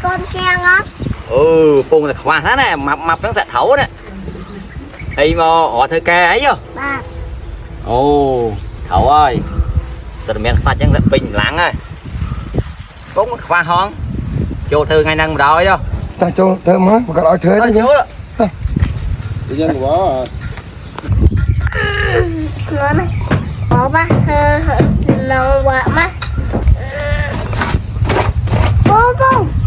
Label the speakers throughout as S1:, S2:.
S1: con trang á.
S2: Ừ cùng là khoa thế này mập nó sẽ thấu đấy thì mà họ thơ ca ấy vô
S1: Ba.
S2: ồ thấu ơi sợ miệng sạch chẳng giật bình lắng ơi cũng khoa hòn cho thư ngay năng rồi vô
S3: ta cho thơm á mà có nói thế đấy
S2: nhớ
S3: tự nhiên quá
S1: Ngon này. Có ba ngon quá má. Bố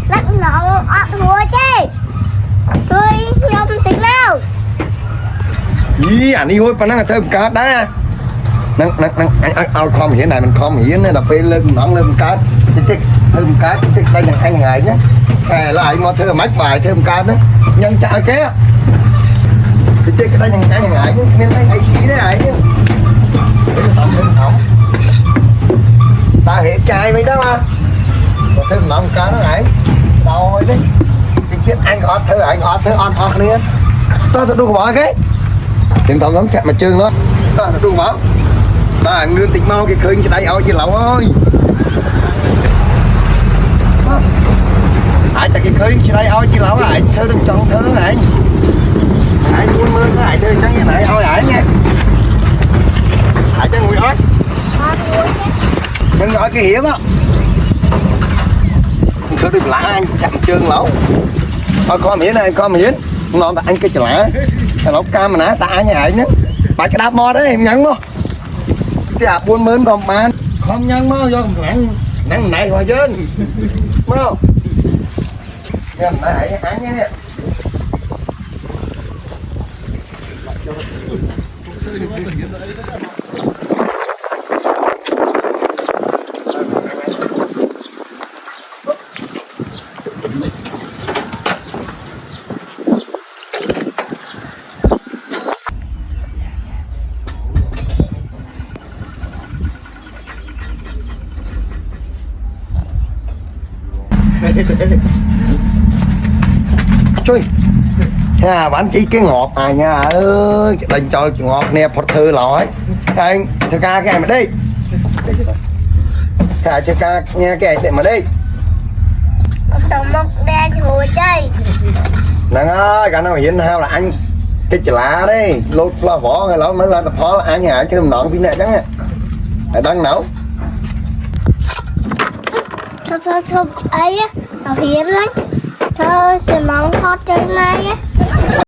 S1: lắc ngon ọt hùa chứ. Tôi nhom tính nào.
S3: ý ảnh đi hôi năng thơm cá đá năng ao com hiện này mình com hiện này là phê lên nóng lên cá tích thơm cá tích đây là 2 ngày nhé lại ngon thơm mát bài thơm cá đó nhân chả ké tích cái đây là 2 ngày nhưng nên thấy hay khí đấy ấy ta hệ trai mấy đó mà thêm nóng cá nó ấy đau đấy cái chuyện anh ngọt thơ on nữa ta đu bỏ cái tiền tổng lắm chặt mà trơn đó ta đu bỏ ta nương tịch mau cái khơi cái đây ôi chị lẩu ơi ai ta cái khơi chị đây ôi chị lẩu lại thơ đừng chọn thơ này ai muốn mưa cái ai thơ trắng như này ôi ai nha ai cho người ơi nhưng nói cái hiểm á thơ đừng lạ anh chặt trơn lẩu thôi con miễn này con miễn ngon anh cái chả lạ lẩu cam mà nãy ta nhà ấy nhá bà cái đáp mo đấy em nhắn không cái à buôn mến còn bán không nhắn mơ do nắng này hòa dân mơ nhân này ăn nhé Trời ha bán chỉ cái ngọt à nha ơi đành cho ngọt nè phật thư lõi anh cho ca cái này mà đi cả cho ca nghe cái này mà đi
S1: Tao mọc đen hùa chơi.
S3: nè ơi cả nào hiện hao là anh cái chả lá đấy lột là vỏ rồi nó mới lên tập phó là anh nhà chứ nọn pin nè trắng à đang nấu
S1: Thôi ấy á. Tao hiến lắm. Thôi sẽ mong hot chơi này á.